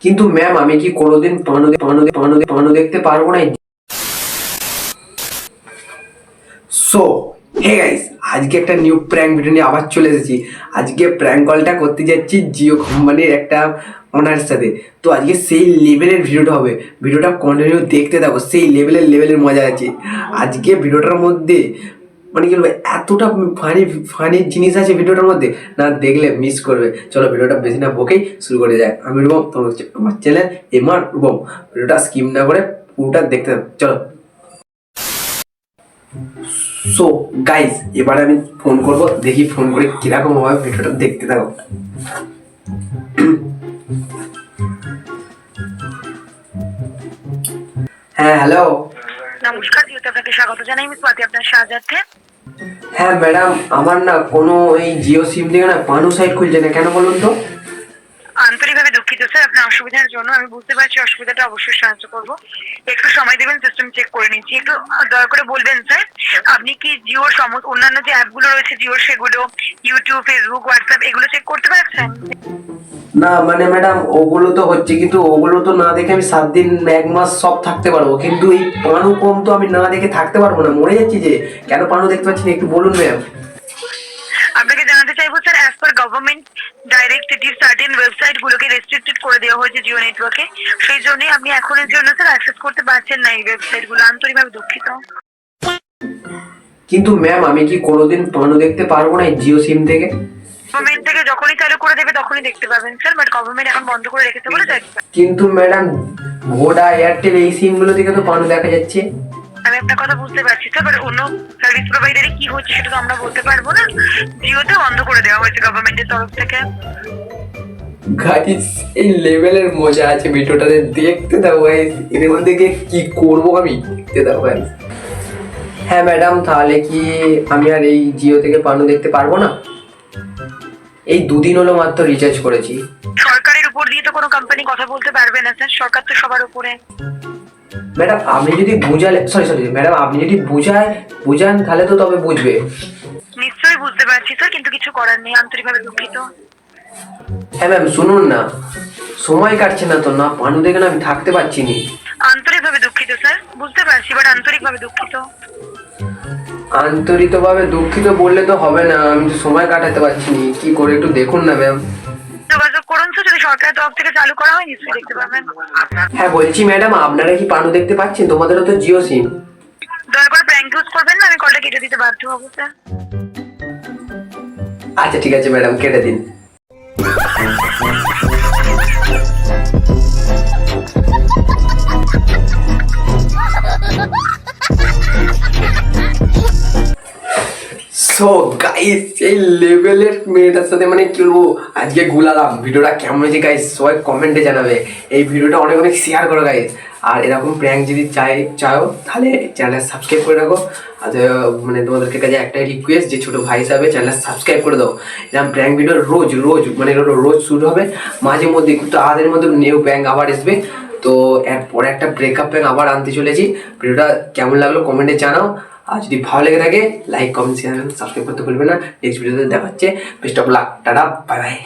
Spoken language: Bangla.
কিন্তু ম্যাম আমি কি কোনোদিন পানো দেখতে পারবো না? সো হে গাইস, আজকে একটা নিউ প্র্যাঙ্ক ভিডিও নিয়ে আবার চলে এসেছি। আজকে প্র্যাঙ্ক কলটা করতে যাচ্ছি জিও কোম্পানির একটা ওনার সাথে। তো আজকে সেই লেভেলের ভিডিওটা হবে, ভিডিওটা কন্টিনিউ দেখতে থাকো, সেই লেভেলের মজা আছে আজকে ভিডিওটার মধ্যে। মানে কি বলবো, এতটা ফানি জিনিস আছে ভিডিওটার মধ্যে, না দেখলে মিস করবে। চলো ভিডিওটা বেশি না বকেই শুরু করে যায়। আমি রূপম, তোমার আমার চ্যানেল এমআর রূপম। ভিডিওটা স্কিপ না করে পুরোটা দেখতে থাকো, চলো। সো গাইস, এবারে আমি ফোন করব, দেখি ফোন করে কিরকম হবে, ভিডিওটা দেখতে থাকো। হ্যাঁ হ্যালো, নমস্কার, আপনাকে স্বাগত জানাই। আমি স্বাতি, আপনার সাহায্যার্থে। হ্যাঁ ম্যাডাম, আমার না কোনো এই জিও সিম থেকে না পানু সাইট খুলছে না, কেন বলুন তো? আন্তরিকভাবে দুঃখিত স্যার আপনার অসুবিধার জন্য। আমি বুঝতে পারছি, অসুবিধাটা অবশ্যই সাহায্য করবো। একটু সময় দেবেন, সিস্টেম চেক করে নিচ্ছি। একটু দয়া করে বলবেন স্যার, আপনি কি জিওর সমস্ত অন্যান্য যে অ্যাপগুলো রয়েছে জিওর, সেগুলো ইউটিউব, ফেসবুক, হোয়াটসঅ্যাপ এগুলো চেক করতে পারছেন? না মানে ম্যাডাম, ওগুলো তো হচ্ছে, কিন্তু ওগুলো তো না দেখে আমি 7 দিন 1 মাস সব থাকতে পারবো, কিন্তু এই পানু কম তো আমি না দেখে থাকতে পারবো না, মরে যাচ্ছি যে। কেন পানু দেখতে পাচ্ছি না, একটু বলুন ম্যাম। আপনাকে জানাতে চাইবো sir, as per government directive certain website গুলোকে রেস্ট্রিক্টেড করে দেওয়া হয়েছে জিও নেটওয়ার্কে। সেই জন্যই আপনি এখনের জন্য স্যার অ্যাক্সেস করতে পারছেন না এই ওয়েবসাইট গুলো। আন্তরিকভাবে দুঃখিত। কিন্তু ম্যাম আমি কি কোনোদিন পানু দেখতে পারবো না এই জিও সিম থেকে? গভর্নমেন্ট থেকে যখনই চালু করে দেবে তখনই দেখতে পাবেন স্যার, বাট গভর্নমেন্ট এখন বন্ধ করে রেখেছে বলে দেখতে পাবেন। কিন্তু ম্যাডাম, ভোডা, এয়ারটেল এই সিম গুলো থেকে তো পানু দেখা যাচ্ছে। আমি একটা কথা বুঝতে পারছি স্যার, বাট অন্য সার্ভিস প্রোভাইডারে কি হচ্ছে সেটা তো আমরা বলতে পারবো না। জিওতে বন্ধ করে দেওয়া হয়েছে গভর্নমেন্টের তরফ থেকে। গাইস, এই লেভেলের মজা আছে ভিডিওটাতে, দেখতে দাও গাইস। এর মধ্যে গিয়ে কি করবো আমি, দেখতে দাও গাইস। হ্যাঁ ম্যাডাম, তাহলে কি আমি আর এই জিও থেকে পানু দেখতে পারবো না? এই 2 দিন হলো মাত্র রিচার্জ করেছি। সরকারের উপর দিয়ে তো কোনো কোম্পানি কথা বলতে পারবে না স্যার, সরকার তো সবার উপরে। ম্যাডাম আপনি যদি সরি ম্যাডাম, আপনি যদি বুঝান তাহলে তো তবে বুঝবে। নিশ্চয়ই বুঝতে পারছি স্যার, কিন্তু কিছু করার নেই। আন্তরিকভাবে দুঃখিত। হ্যাঁ ম্যাম, শুনুন না, সময় কাটছে না তো, না পানু দেখে না আমি থাকতে পারছি না। আন্তরিকভাবে দুঃখিত স্যার, বুঝতে পারছি, বাট আন্তরিকভাবে দুঃখিত। আন্তরিকভাবে দুঃখিত বললে তো হবে না, আমি তো সময় কাটাতে পারছি না, কি করে একটু দেখুন না ম্যাম। যোগাযোগ করুন স্যার, যদি সরকারের তরফ থেকে চালু করা হয় নিশ্চয়ই দেখতে পাবেন। হ্যাঁ বলছি ম্যাডাম, আপনারা কি পানু দেখতে পাচ্ছেন? তোমাদেরও তো জিও সিম। দয়া করে প্র্যাঙ্ক ইউজ করবেন না, আমি কলটা কেটে দিতে বাধ্য হবো স্যার। আচ্ছা ঠিক আছে ম্যাডাম, কেটে দিন। সো গাইস, এই লেভেলের মেয়েটার সাথে মানে কি বলবো, আজকে গুলালাম। ভিডিওটা কেমন হয়েছে গাইস সবাই কমেন্টে জানাবে। এই ভিডিওটা অনেক শেয়ার করো গাইস। আর এরকম প্র্যাঙ্ক যদি চাও তাহলে চ্যানেল সাবস্ক্রাইব করে রাখো। আর মানে তোমাদেরকে কাছে একটাই রিকোয়েস্ট, যে ছোটো ভাই হিসাবে চ্যানেল সাবস্ক্রাইব করে দাও। এরকম প্র্যাঙ্ক ভিডিও রোজ মানে রোজ শুরু হবে, মাঝে মধ্যে কিন্তু আদের মধ্যে নিউ প্র্যাঙ্ক আবার আসবে। তো এরপরে একটা ব্রেকআপ প্র্যাঙ্ক আবার আনতে চলেছি। ভিডিওটা কেমন লাগলো কমেন্টে জানাও। আর যদি ভালো লেগে থাকে লাইক, কমেন্ট, শেয়ার, সাবস্ক্রাইব করতে ভুলবে না। নেক্সট ভিডিওতে দেখা হচ্ছে। Best of luck, tata, bye bye.